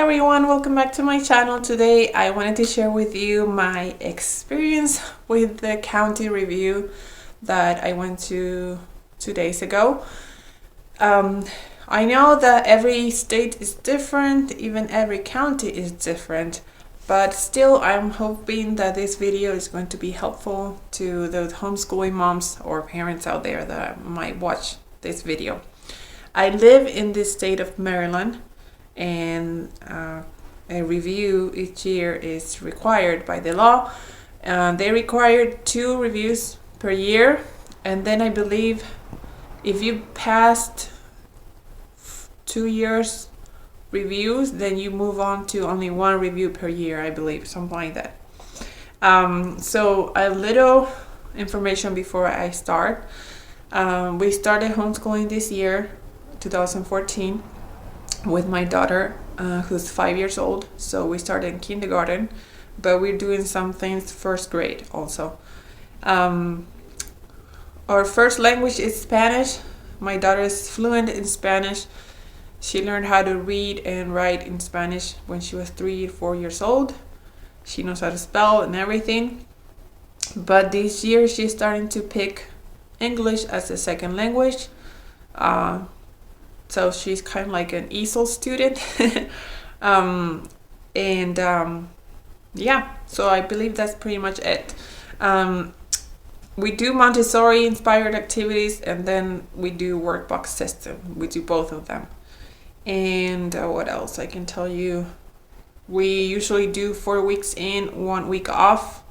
everyone, welcome back to my channel. Today I wanted to share with you my experience with the county review that I went to 2 days ago. I know that every state is different, even every county is different, but still I'm hoping that this video is going to be helpful to those homeschooling moms or parents out there that might watch this video. I live in the state of Maryland, and a review each year is required by the law. They require 2 reviews per year, and then I believe if you passed 2 years reviews, then you move on to only 1 review per year, I believe, something like that. So a little information before I start. We started homeschooling this year, 2014, with my daughter, who's 5 years old. So we started in kindergarten, but we're doing some things first grade also. Our first language is Spanish. My daughter is fluent in Spanish. She learned how to read and write in Spanish when she was 3 or 4 years old. She knows how to spell and everything. But this year she's starting to pick English as a second language. So she's kind of like an ESOL student. Yeah, so I believe that's pretty much it. We do Montessori inspired activities, and then we do workbox system. We do both of them. And what else I can tell you? We usually do 4 weeks in, 1 week off.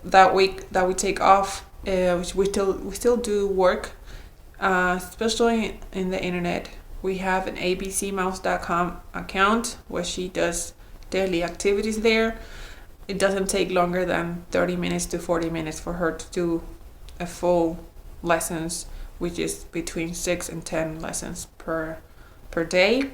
That week that we take off, we still do work, especially in the internet. We have an abcmouse.com account where she does daily activities there. It doesn't take longer than 30 minutes to 40 minutes for her to do a full lessons, which is between 6 and 10 lessons per day.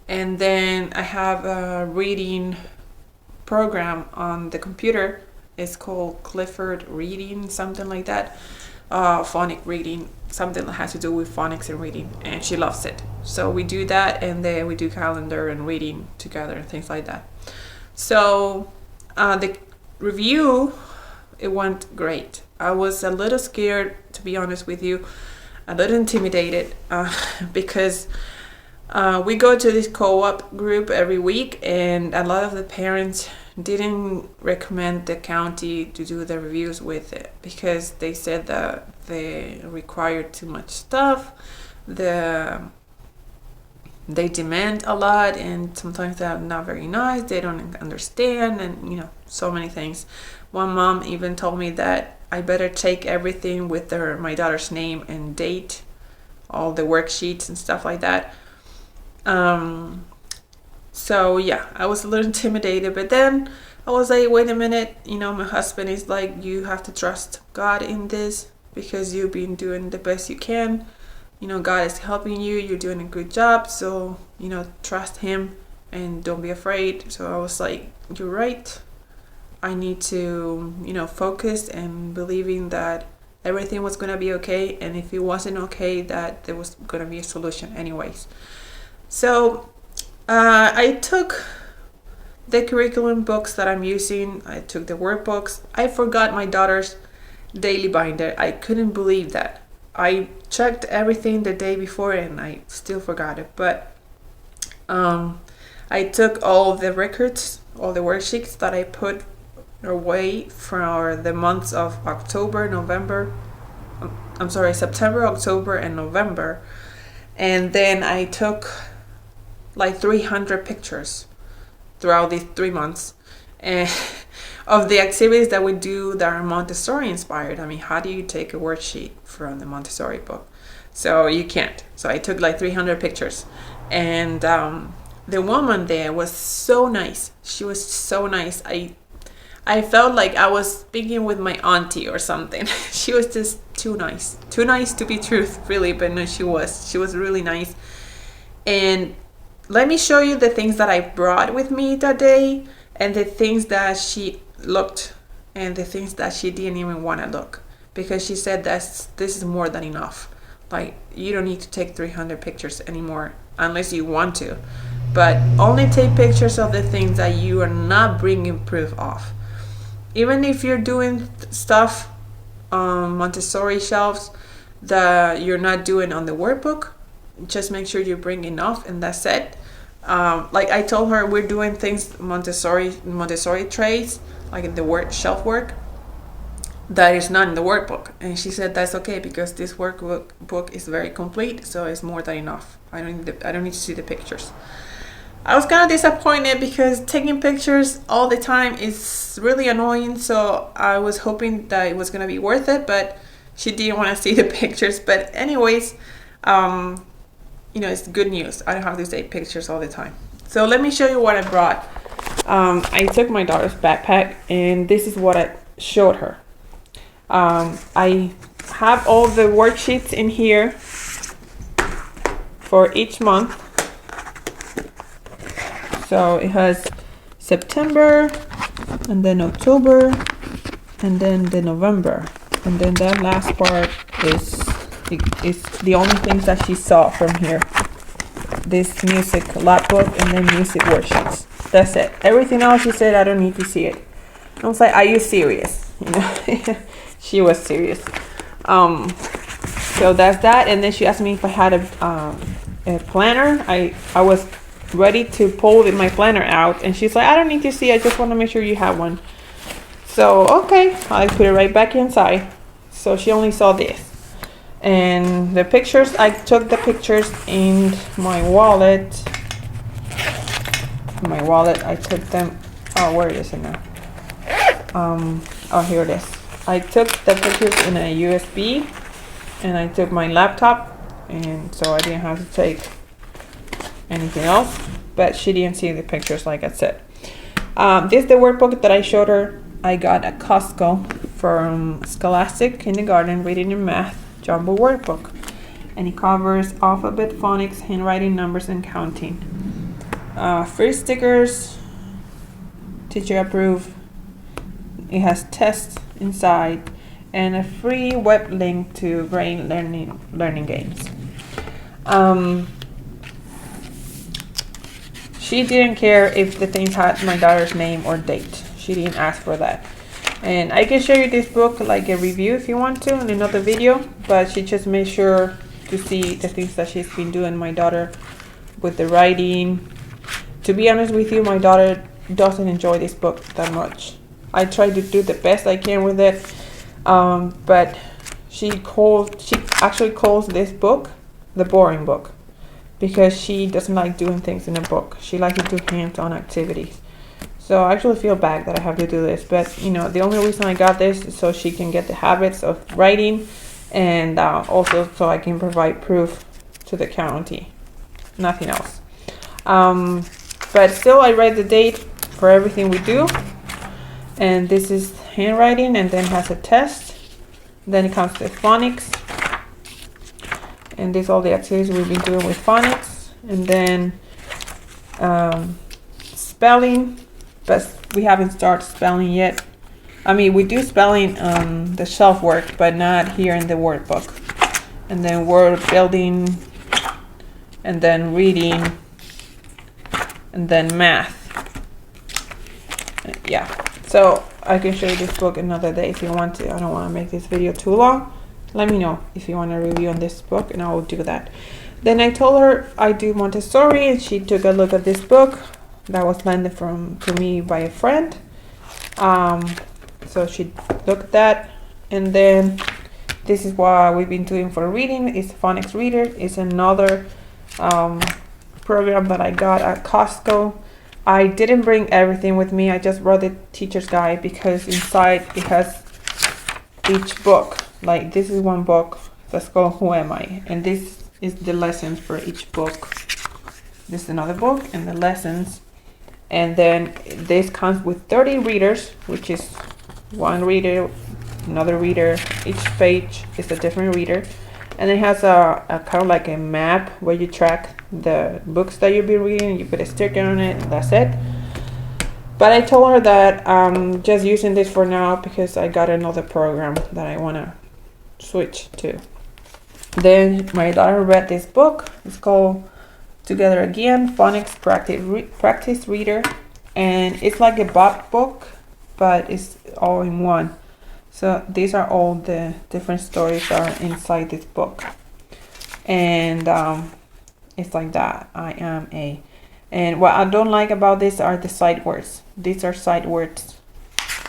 And then I have a reading program on the computer. It's called Clifford Reading, something like that. Phonic reading, something that has to do with phonics and reading, and she loves it. So we do that, and then we do calendar and reading together and things like that. So the review, it went great. I was a little scared, to be honest with you, a little intimidated, because we go to this co-op group every week, and a lot of the parents didn't recommend the county to do the reviews with it because they said that they required too much stuff. They demand a lot, and sometimes they're not very nice. They don't understand, and so many things. One mom even told me that I better take everything with my daughter's name and date, all the worksheets and stuff like that. So yeah, I was a little intimidated, but then I was like, wait a minute, my husband is like, you have to trust God in this because you've been doing the best you can. God is helping you. You're doing a good job. So, trust him and don't be afraid. So I was like, you're right. I need to, focus and believing that everything was going to be okay. And if it wasn't okay, that there was going to be a solution anyways. So I took the curriculum books that I'm using. I took the workbooks. I forgot my daughter's daily binder. I couldn't believe that. I checked everything the day before and I still forgot it. But I took all the records, all the worksheets that I put away for the months of September, October, and November. And then I took like 300 pictures throughout these 3 months, and of the activities that we do that are Montessori inspired. I mean, how do you take a worksheet from the Montessori book? So you can't. So I took like 300 pictures, and the woman there was so nice. She was so nice. I felt like I was speaking with my auntie or something. She was just too nice to be truth, really. But no, she was really nice. And let me show you the things that I brought with me that day, and the things that she looked, and the things that she didn't even want to look, because she said this is more than enough. Like, you don't need to take 300 pictures anymore unless you want to. but only take pictures of the things that you are not bringing proof of. Even if you're doing stuff on Montessori shelves that you're not doing on the workbook, just make sure you bring enough, and that's it. Like I told her, we're doing things Montessori trays, like in the shelf work, that is not in the workbook, and she said that's okay because this workbook is very complete, so it's more than enough. I don't need to see the pictures. I was kind of disappointed because taking pictures all the time is really annoying, so I was hoping that it was gonna be worth it, but she didn't want to see the pictures. But anyways, it's good news. I don't have to take pictures all the time. So let me show you what I brought. I took my daughter's backpack, and this is what I showed her. I have all the worksheets in here for each month. So it has September, and then October, and then the November, and then that last part is the only things that she saw from here. This music lab book and then music worksheets. That's it. Everything else she said I don't need to see it. I was like, are you serious? She was serious. So that's that. And then she asked me if I had a planner. I was ready to pull my planner out, and she's like, I don't need to see, I just want to make sure you have one. So okay, I put it right back inside. So she only saw this. And the pictures, I took the pictures in my wallet. I took them. Oh, where is it now? Oh, here it is. I took the pictures in a USB, and I took my laptop, and so I didn't have to take anything else. But she didn't see the pictures, like I said. This is the workbook that I showed her. I got at Costco from Scholastic Kindergarten Reading and Math Jumbo Workbook, and it covers alphabet, phonics, handwriting, numbers, and counting. Free stickers, teacher approved. It has tests inside, and a free web link to brain learning games. She didn't care if the things had my daughter's name or date. She didn't ask for that. And I can show you this book like a review if you want to in another video, but she just made sure to see the things that she's been doing, my daughter, with the writing. To be honest with you, my daughter doesn't enjoy this book that much. I try to do the best I can with it, but she actually calls this book the boring book, because she doesn't like doing things in a book. She likes to do hands-on activities. So I actually feel bad that I have to do this, but the only reason I got this is so she can get the habits of writing, and also so I can provide proof to the county. Nothing else. But still, I write the date for everything we do, and this is handwriting, and then has a test. Then it comes to phonics, and these are all the activities we've been doing with phonics, and then spelling, but we haven't started spelling yet. I mean, we do spelling on the shelf work, but not here in the workbook. And then word building, and then reading, and then math. Yeah, so I can show you this book another day if you want to. I don't want to make this video too long. Let me know if you want a review on this book, and I will do that. Then I told her I do Montessori, and she took a look at this book that was lent to me by a friend. So she looked at that, and then this is what we've been doing for reading. It's Phonics Reader. It's another program that I got at Costco. I didn't bring everything with me. I just brought the teacher's guide because inside it has each book. Like this is one book that's called Who Am I? And this is the lessons for each book. This is another book and the lessons. And then this comes with 30 readers, which is one reader, another reader. Each page is a different reader. And it has a kind of like a map where you track the books that you've been reading. You put a sticker on it, and that's it. But I told her that I'm just using this for now because I got another program that I want to switch to. Then my daughter read this book. It's called Together Again, Phonics Practice Reader, and it's like a Bob book, but it's all in one. So these are all the different stories that are inside this book, and it's like that. I am a, and what I don't like about this are the sight words. These are sight words,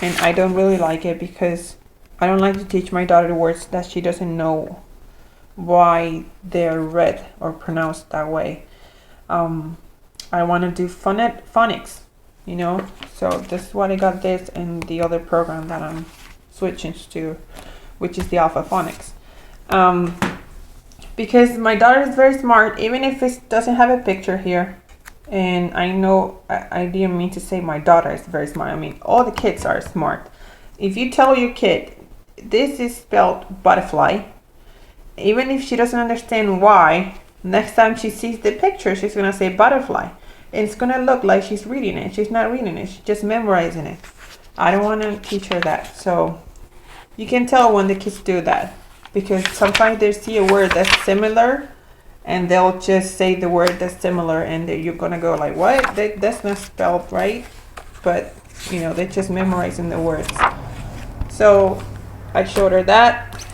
and I don't really like it because I don't like to teach my daughter words that she doesn't know why they're read or pronounced that way. I want to do phonics, you know. So this is what I got this and the other program that I'm switching to, which is the Alpha Phonics. Because my daughter is very smart, even if it doesn't have a picture here. And I know I didn't mean to say my daughter is very smart. I mean, all the kids are smart. If you tell your kid, this is spelled butterfly, even if she doesn't understand why, next time she sees the picture, she's going to say butterfly. And it's going to look like she's reading it. She's not reading it. She's just memorizing it. I don't want to teach her that. So you can tell when the kids do that. Because sometimes they see a word that's similar, and they'll just say the word that's similar, and you're going to go like, what? That's not spelled right. But, you know, they're just memorizing the words. So I showed her that.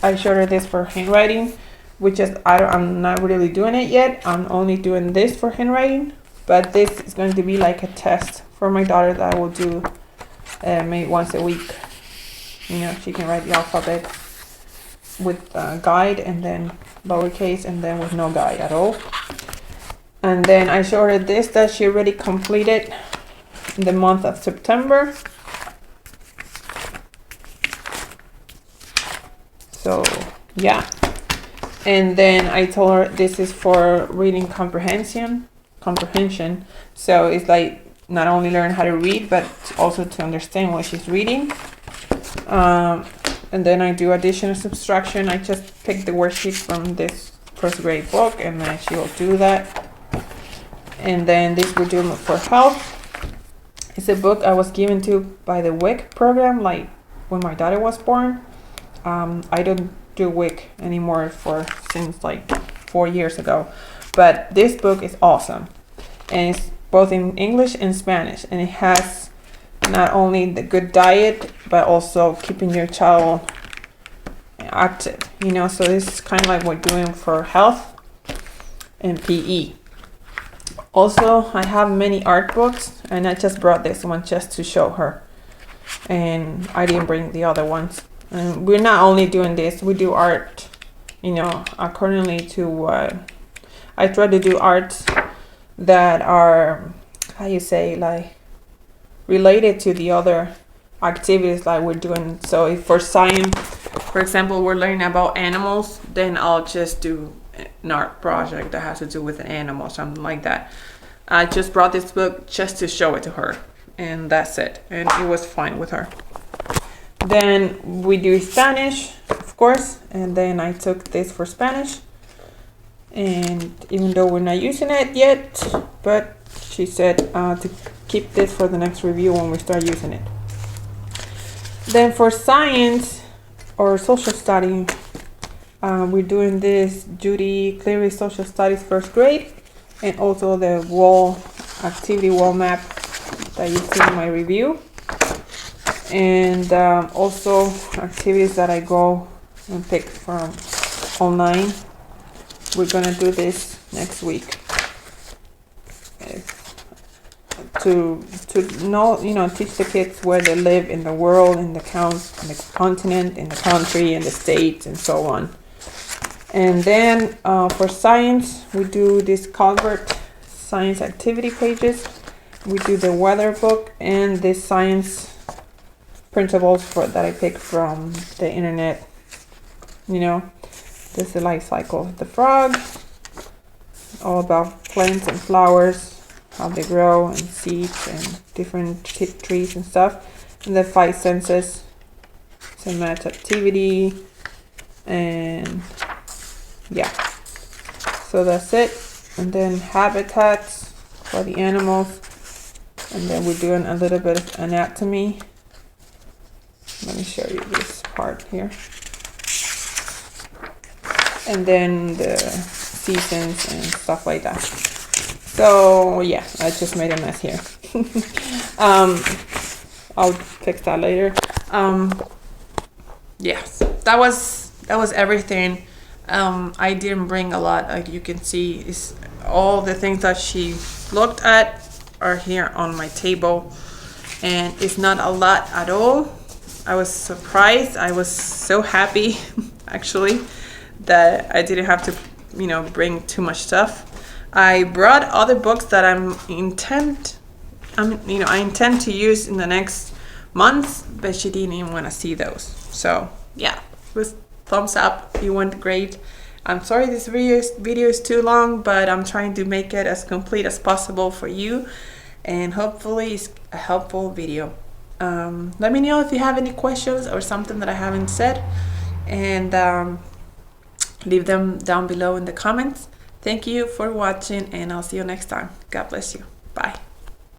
I showed her this for handwriting, which is, I'm not really doing it yet. I'm only doing this for handwriting, but this is going to be like a test for my daughter that I will do maybe once a week. You know, she can write the alphabet with guide, and then lowercase, and then with no guide at all. And then I showed her this that she already completed in the month of September. So yeah, and then I told her this is for reading comprehension. So it's like not only learn how to read, but also to understand what she's reading. And then I do addition and subtraction. I just pick the worksheet from this first grade book, and then she will do that. And then this we're doing for health. It's a book I was given to by the WIC program, like when my daughter was born. I don't do WIC anymore since like 4 years ago, but this book is awesome, and it's both in English and Spanish, and it has not only the good diet, but also keeping your child active, you know. So this is kind of like what we're doing for health and PE. Also, I have many art books, and I just brought this one just to show her, and I didn't bring the other ones. And we're not only doing this, we do art, you know, accordingly to I try to do arts that are, how you say, like related to the other activities like we're doing. So if for science, for example, we're learning about animals, then I'll just do an art project that has to do with an animal, something like that. I just brought this book just to show it to her, and that's it. And it was fine with her. Then we do Spanish, of course, and then I took this for Spanish. And even though we're not using it yet, but she said to keep this for the next review when we start using it. Then for science or social study, we're doing this Judy Cleary Social Studies first grade, and also the wall activity wall map that you see in my review. And also activities that I go and pick from online. We're gonna do this next week to know, you know, teach the kids where they live in the world, in the continent, in the country, in the states, and so on. And then for science, we do this Calvert science activity pages. We do the weather book and the science principles that I picked from the internet. You know, this is the life cycle of the frog, all about plants and flowers, how they grow, and seeds and different trees and stuff. And the 5 senses, some math activity, and yeah, so that's it. And then habitats for the animals, and then we're doing a little bit of anatomy. Let me show you this part here. And then the seasons and stuff like that. So yeah, I just made a mess here. I'll fix that later. Yes, that was everything. I didn't bring a lot. Like you can see, is all the things that she looked at are here on my table, and it's not a lot at all. I was surprised. I was so happy actually that I didn't have to, bring too much stuff. I brought other books that I intend to use in the next months, but she didn't even want to see those. So yeah, it was thumbs up. You went great. I'm sorry this video is too long, but I'm trying to make it as complete as possible for you, and hopefully it's a helpful video. Let me know if you have any questions or something that I haven't said, and leave them down below in the comments. Thank you for watching, and I'll see you next time. God bless you.